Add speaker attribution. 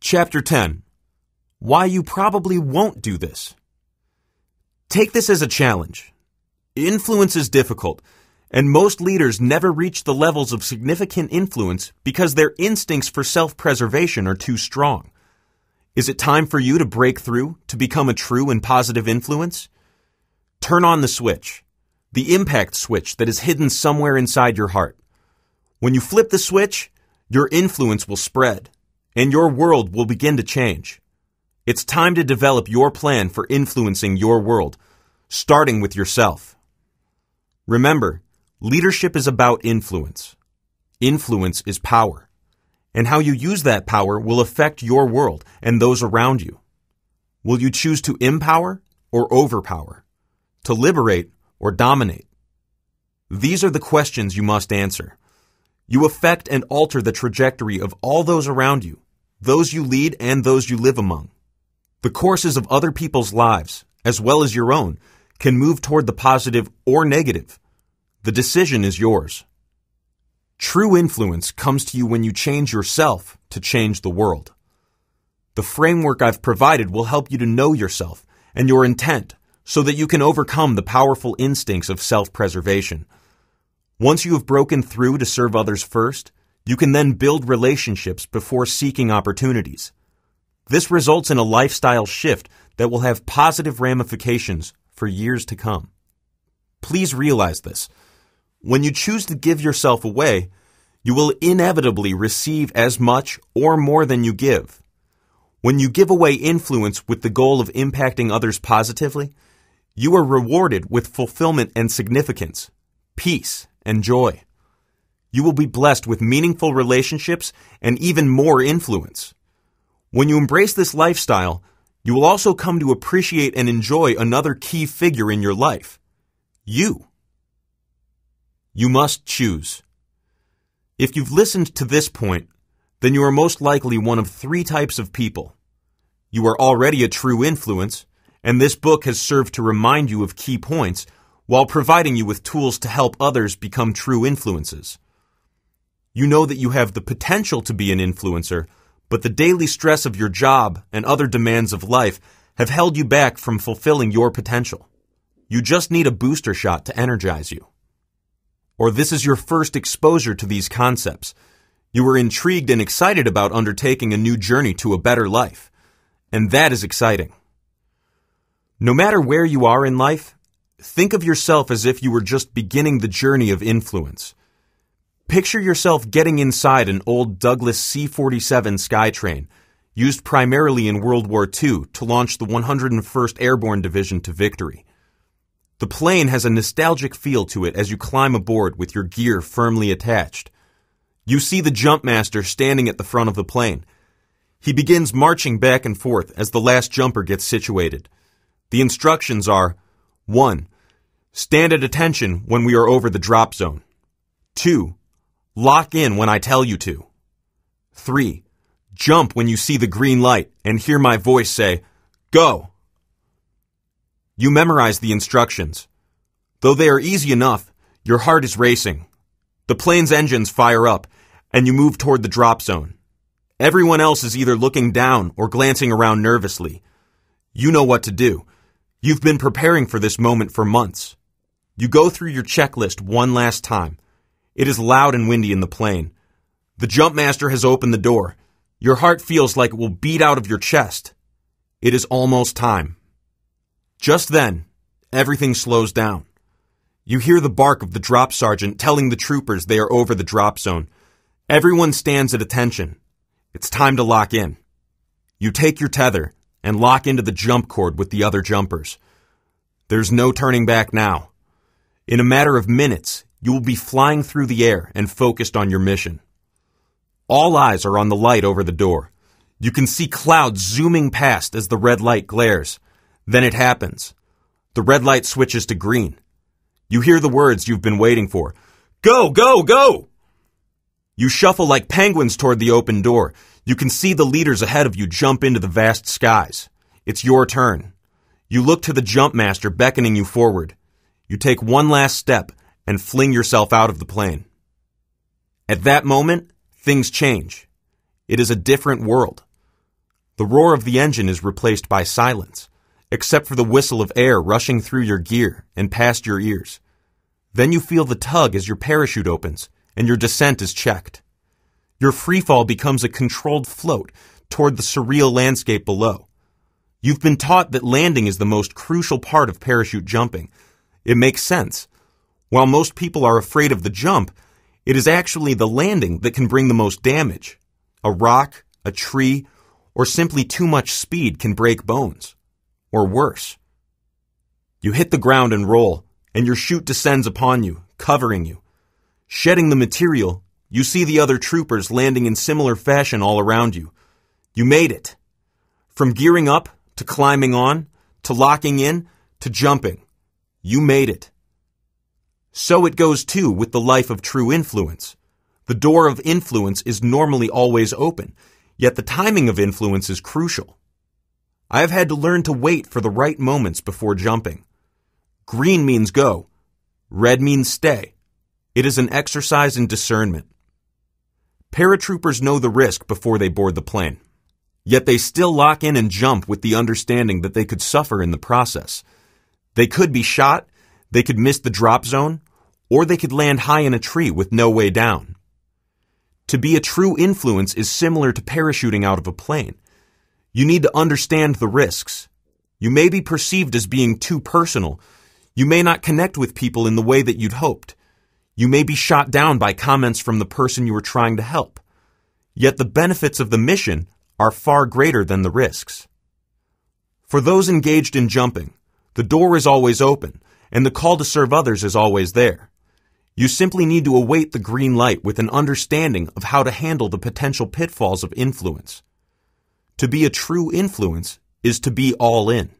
Speaker 1: Chapter 10. Why you probably won't do this. Take this as a challenge. Influence is difficult, and most leaders never reach the levels of significant influence because their instincts for self-preservation are too strong. Is it time for you to break through to become a true and positive influence? Turn on the switch, the impact switch that is hidden somewhere inside your heart. When you flip the switch, your influence will spread, and your world will begin to change. It's time to develop your plan for influencing your world, starting with yourself. Remember, leadership is about influence. Influence is power, and how you use that power will affect your world and those around you. Will you choose to empower or overpower? To liberate or dominate? These are the questions you must answer. You affect and alter the trajectory of all those around you, those you lead and those you live among. The courses of other people's lives, as well as your own, can move toward the positive or negative. The decision is yours. True influence comes to you when you change yourself to change the world. The framework I've provided will help you to know yourself and your intent so that you can overcome the powerful instincts of self-preservation. Once you have broken through to serve others first, you can then build relationships before seeking opportunities. This results in a lifestyle shift that will have positive ramifications for years to come. Please realize this. When you choose to give yourself away, you will inevitably receive as much or more than you give. When you give away influence with the goal of impacting others positively, you are rewarded with fulfillment and significance, peace and joy. You will be blessed with meaningful relationships and even more influence. When you embrace this lifestyle, you will also come to appreciate and enjoy another key figure in your life, you. You must choose. If you've listened to this point, then you are most likely one of three types of people. You are already a true influence, and this book has served to remind you of key points while providing you with tools to help others become true influences. You know that you have the potential to be an influencer, but the daily stress of your job and other demands of life have held you back from fulfilling your potential. You just need a booster shot to energize you. Or this is your first exposure to these concepts. You are intrigued and excited about undertaking a new journey to a better life. And that is exciting. No matter where you are in life, think of yourself as if you were just beginning the journey of influence. Picture yourself getting inside an old Douglas C-47 Skytrain, used primarily in World War II to launch the 101st Airborne Division to victory. The plane has a nostalgic feel to it as you climb aboard with your gear firmly attached. You see the jumpmaster standing at the front of the plane. He begins marching back and forth as the last jumper gets situated. The instructions are: 1. Stand at attention when we are over the drop zone. 2. Lock in when I tell you to. 3. Jump when you see the green light and hear my voice say, "Go." You memorize the instructions. Though they are easy enough, your heart is racing. The plane's engines fire up, and you move toward the drop zone. Everyone else is either looking down or glancing around nervously. You know what to do. You've been preparing for this moment for months. You go through your checklist one last time. It is loud and windy in the plane. The jumpmaster has opened the door. Your heart feels like it will beat out of your chest. It is almost time. Just then, everything slows down. You hear the bark of the drop sergeant telling the troopers they are over the drop zone. Everyone stands at attention. It's time to lock in. You take your tether and lock into the jump cord with the other jumpers. There's no turning back now. In a matter of minutes, you will be flying through the air and focused on your mission. All eyes are on the light over the door. You can see clouds zooming past as the red light glares. Then it happens. The red light switches to green. You hear the words you've been waiting for. Go, go, go! You shuffle like penguins toward the open door. You can see the leaders ahead of you jump into the vast skies. It's your turn. You look to the jump master beckoning you forward. You take one last step and fling yourself out of the plane. At that moment, things change. It is a different world. The roar of the engine is replaced by silence, except for the whistle of air rushing through your gear and past your ears. Then you feel the tug as your parachute opens and your descent is checked. Your freefall becomes a controlled float toward the surreal landscape below. You've been taught that landing is the most crucial part of parachute jumping. It makes sense. While most people are afraid of the jump, it is actually the landing that can bring the most damage. A rock, a tree, or simply too much speed can break bones. Or worse. You hit the ground and roll, and your chute descends upon you, covering you. Shedding the material, you see the other troopers landing in similar fashion all around you. You made it. From gearing up, to climbing on, to locking in, to jumping. You made it. So it goes too with the life of true influence. The door of influence is normally always open, yet the timing of influence is crucial. I have had to learn to wait for the right moments before jumping. Green means go. Red means stay. It is an exercise in discernment. Paratroopers know the risk before they board the plane. Yet they still lock in and jump with the understanding that they could suffer in the process. They could be shot, they could miss the drop zone, or they could land high in a tree with no way down. To be a true influence is similar to parachuting out of a plane. You need to understand the risks. You may be perceived as being too personal. You may not connect with people in the way that you'd hoped. You may be shot down by comments from the person you were trying to help. Yet the benefits of the mission are far greater than the risks. For those engaged in jumping, the door is always open, and the call to serve others is always there. You simply need to await the green light with an understanding of how to handle the potential pitfalls of influence. To be a true influence is to be all in.